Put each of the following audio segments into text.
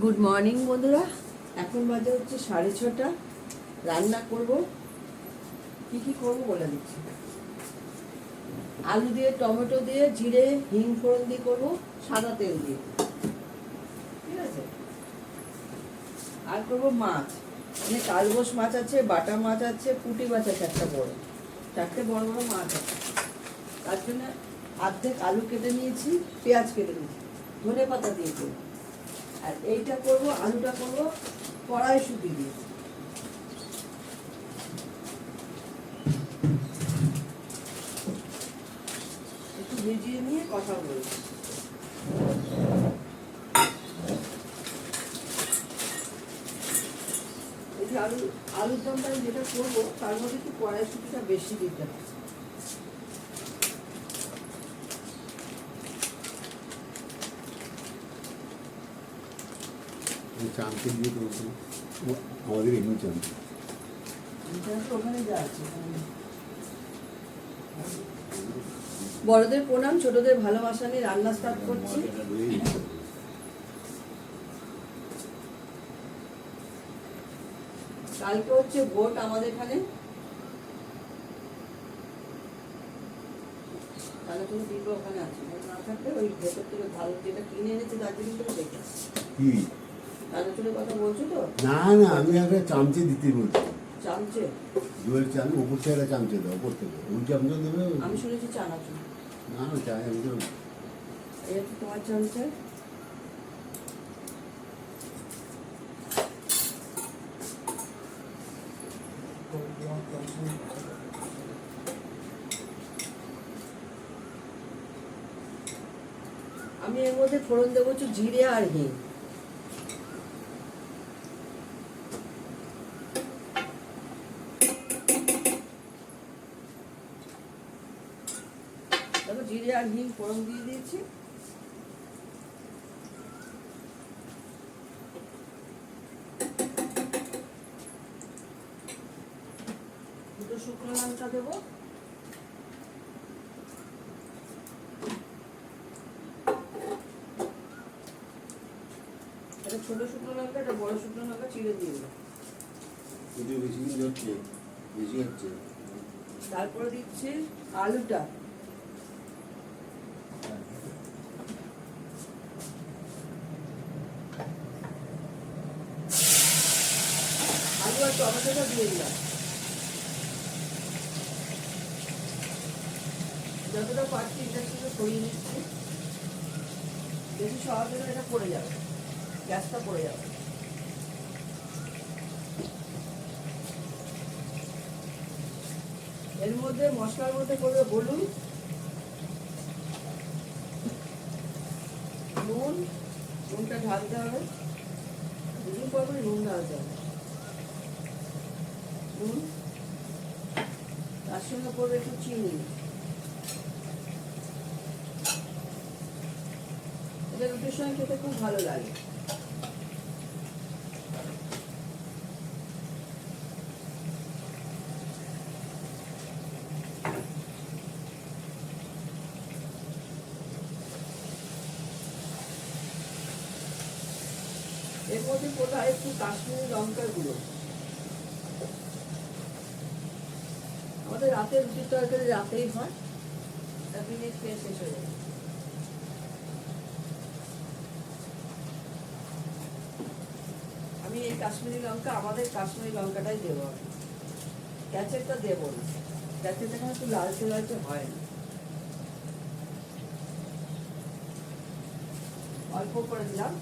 Good morning বন্ধুরা। এখন বাজে হচ্ছে 6:30। রান্না করব, কি কি করব বলে দিচ্ছি। আলু দিয়ে, টমেটো দিয়ে, জিরে হিং ফোড়ন দিয়ে করবো, সাদা তেল দিয়ে, ঠিক আছে। আর করবো মাছ, মানে কালবোস মাছ আছে, বাটা মাছ আছে, পুঁটি মাছ আছে একটা বড়, 4টে বড় বড় মাছ আছে। তার জন্য অর্ধেক আলু কেটে নিয়েছি, পেঁয়াজ কেটে নিয়েছি, ধনে পাতা দিয়ে করবো। আর এইটা করব, আলুটা করব কড়াইশুঁটি দিয়ে। একটু ভিজিয়ে নিয়ে কথা বলবো। এই যে আলুর দমটা যেটা করবো তার মধ্যে একটু কড়াইশুঁটিটা বেশি দিতে হবে। চামচে দিয়ে দেবো, আমাদের এমনি চামচে। ওখানে যা আছে, বড়দের প্রণাম, ছোটদের ভালোবাসা নিয়ে রান্না স্টার্ট করছি। কালকে হচ্ছে ভোট আমাদের এখানে, তাহলে তুমি দিদি ওখানে আছে, না থাকলে ওই ভেতর থেকে ভালো যেটা কিনে এনেছে দার্জিলিং থেকে দেখে কি কালো চুলের কথা বলছো তো? না না, আমি আগে চামচে দিতে বলছি। চামচে? জোয়ের চাল উপর থেকে চামচে দাও, উপর থেকে ওই চামচে দেবে। আমি শুনেছি চানাচুর। না না, চাই আমি তো। এই হচ্ছে তোমার চামচে। আমি এর মধ্যে ফোড়ন দেবো হচ্ছে জিরে আর হিং। দেখো জিরে আর হিং ফোড়ন দিয়ে দিয়েছি। দুটো শুকনো লঙ্কা দেবো, একটা ছোট শুকনো লঙ্কা, একটা বড় শুকনো লঙ্কা চিড়ে দিয়ে দেবো। যদি বেশি দিন হচ্ছে, বেশি হচ্ছে। তারপরে দিচ্ছি আলুটা। আলু আর টমেটোটা দিয়ে দিলাম। যতটা পারছি ইন্ডাকশনে সরিয়ে নিচ্ছি, বেশি সহজে এটা পড়ে যাবে, গ্যাসটা পড়ে যাবে। এর মধ্যে মশলার মধ্যে করবে হলুদ, নুন, নুনটা ঢালতে হবে, দুদিন পর করে নুন ঢালতে হবে। নুন, তার সঙ্গে করবে একটু চিনি। এটা রুটির সঙ্গে খেতে খুব ভালো লাগে। এর মধ্যে কোথায় একটু কাশ্মীরি লঙ্কার গুঁড়ো। আমাদের রাতে রুটির তরকারি রাতেই হয়, দিনে খেয়ে শেষ হয়ে যাবে। আমি এই কাশ্মীরি লঙ্কা, আমাদের কাশ্মীরি লঙ্কাটাই দেবো, ক্যাচেরটা দেবো না, ক্যাচেরটা একটু লালচে লালচে হয় না। অল্প করে দিলাম।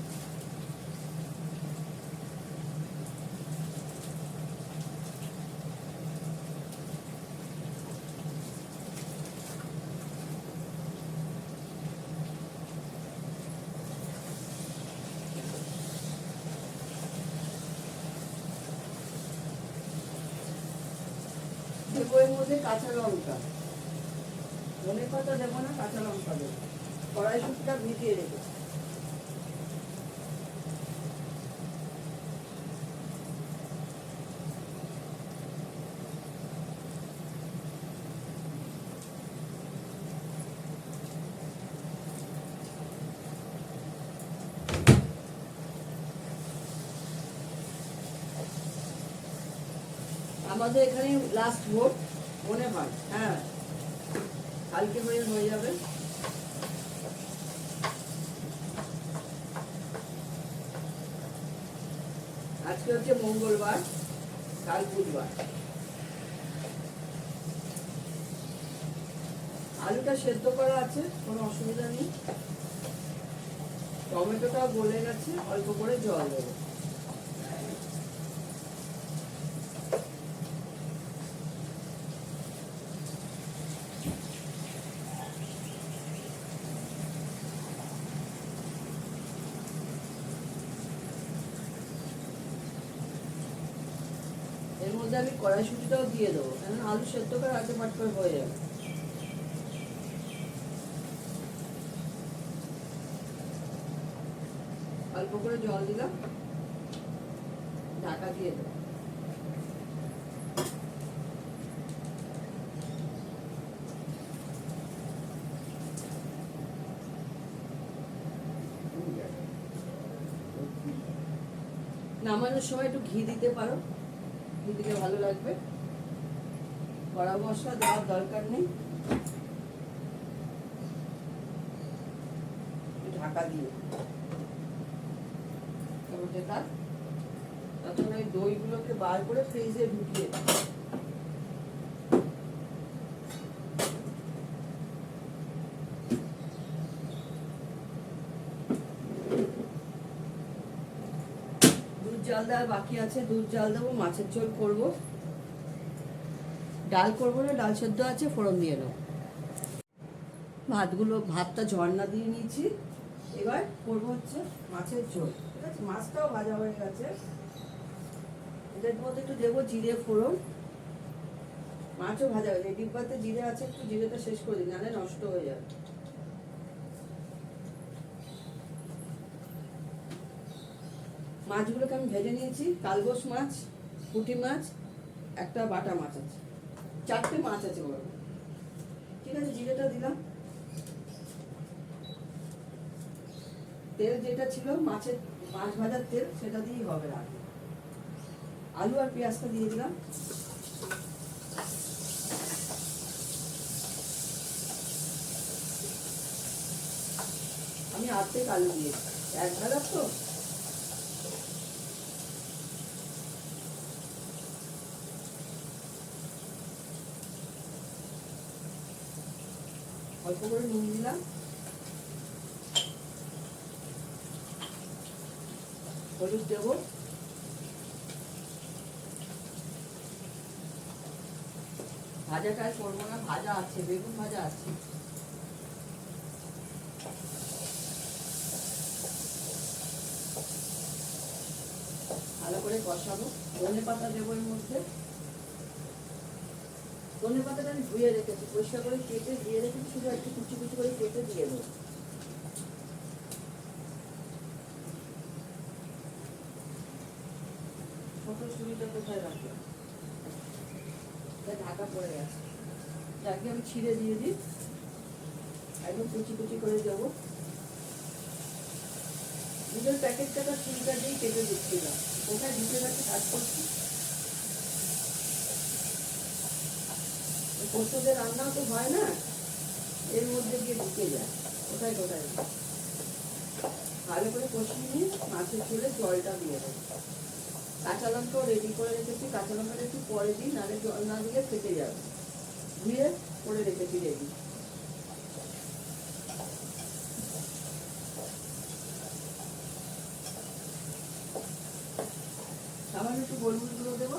দেবো এর মধ্যে কাঁচা লঙ্কা, ধনে পাতা দেবো না, কাঁচা লঙ্কা দেবো। কড়াইশুঁটিটা ভিজিয়ে রেখেছি। আমাদের এখানে লাস্ট ভোট মনে হয়, হ্যাঁ কালকে হয়ে যাবে। আজকে হচ্ছে মঙ্গলবার, কাল বুধবার। আলুটা সেদ্ধ করা আছে, কোনো অসুবিধা নেই। টমেটোটা গলে গেছে, অল্প করে জল দেবো। এর মধ্যে আমি কড়াইশুঁটিটাও দিয়ে দেবো, কেন আলু সেদ্ধ করে আগে পাট করে হয়ে যাবে। অল্প করে জল দিলাম, ঢাকা দিয়ে দেবো। নামানোর সময় একটু ঘি দিতে পারো, ঘি দিলে ভালো লাগবে। গরম মশলা দেওয়ার দরকার নেই, ঢাকা দিয়ে তখন ওই দইগুলোকে বার করে ফ্রিজে ঢুকিয়ে দুধ জাল দেওয়ার বাকি আছে, দুধ জাল দেবো। মাছের ঝোল করবো, ডাল করবো না, ডাল সেদ্ধ আছে, ফোড়ন দিয়ে নেবো। ভাতটা ঝর্ণা দিয়ে নিয়েছি, এবার করবো হচ্ছে মাছের ঝোল। ঠিক আছে, মাছটাও ভাজা হয়ে গেছে। এটার মধ্যে একটু দেবো জিরে ফোড়ন। মাছও ভাজা হয়ে যায়, ডিব্বাতে জিরে আছে, একটু জিরেটা শেষ করে দিই, নাহলে নষ্ট হয়ে যাবে। মাছগুলোকে আমি ভেজে নিয়েছি, কালবোস মাছ, পুঁটি মাছ, একটা বাটা মাছ আছে, 4টে মাছ আছে বড়। ঠিক আছে, জিরেটা দিলাম। তেল যেটা ছিল মাছ ভাজার তেল, সেটা দিয়েই হবে রান্না। আলু আর পেঁয়াজটা দিয়ে দিলাম। আমি অর্ধেক আলু দিয়েছি, এক ভাজার তো। অল্প করে নুন দিলাম, হলুদ দেবো, ভাজাটা আর করবো না, ভাজা আছে, বেগুন ভাজা আছে। ভালো করে কষাবো। ধনে পাতা দেবো এর মধ্যে। ধনে পাতাটা আমি ধুয়ে রেখেছি, পরিষ্কার করে কেটে দিয়ে রেখেছি, শুধু একটু কুচি কুচি করে কেটে দিয়ে দেবো। ছোট ছুরিটা কোথায় রাখলাম, ঢাকা পড়ে গেছে, যাকে আমি ছিঁড়ে দিয়ে দিই, একদম কুচি কুচি করে দেবো। দুধের প্যাকেটটা ছুরিটা দিয়েই কেটে দিচ্ছিলাম, কোথায় ঢুকে গেছে কাজ করছি। পোস্তদের রান্নাও তো হয় না, এর মধ্যে গিয়ে ঢুকে যায় কোথায় কোথায়। ভালো করে কষিয়ে নিয়ে মাছের ঝোলে জলটা দিয়ে দেবো। কাঁচা লঙ্কাও রেডি করে রেখেছি, কাঁচা লঙ্কাটা একটু পরে দিই, নাহলে জল না দিলে ফেটে যাবে। ধুয়ে করে রেখেছি রেডি। সামান্য একটু গোলমরিচ গুঁড়ো দেবো,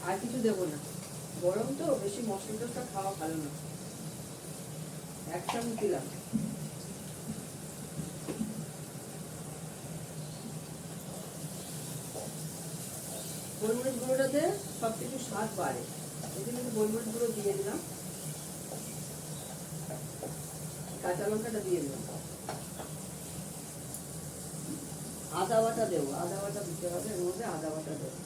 আর কিছু দেবো না। গরম তো, বেশি মশলা টসলা খাওয়া ভালো না। 1 চামচ দিলাম। গোলমরিচ গুঁড়োটাতে সবকিছু স্বাদ বাড়ে, এই জন্য একটু গোলমরিচ গুঁড়ো দিয়ে দিলাম। কাঁচা লঙ্কাটা দিয়ে দিলাম। আদা বাটা দেবো, আদা বাটা দিতে হবে এর মধ্যে, আদা বাটা দেবো।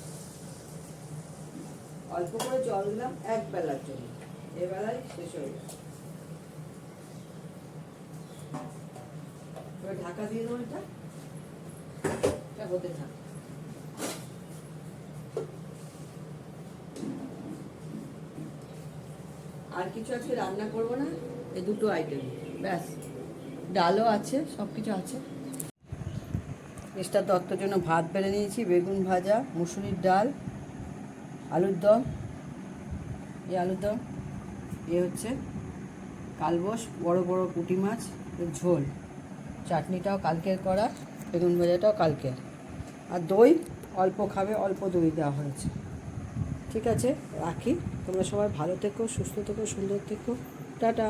অল্প করে জল দিলাম 1 বেলার জন্য, এবেলায় শেষ হয়ে যাবে। এবার ঢাকা দিয়ে দেবো, এটা হতে থাক। আর কিছু আজকে রান্না করব না, এই দুটো আইটেম ব্যাস। ডালও আছে, সব কিছু আছে। মিস্টার দত্তর জন্য ভাত বেড়ে নিয়েছি, বেগুন ভাজা, মুসুরির ডাল, আলুর দম, এই আলুর দম, এ হচ্ছে কালবোস বড় বড় পুঁটি মাছ এর ঝোল, চাটনিটাও কালকের করা, বেগুন ভাজাটাও কালকের, আর দই অল্প খাবে, অল্প দই দেওয়া হয়েছে। ঠিক আছে, রাখি। তোমরা সবাই ভালো থেকো, সুস্থ থেকো, সুন্দর থেকো। টাটা।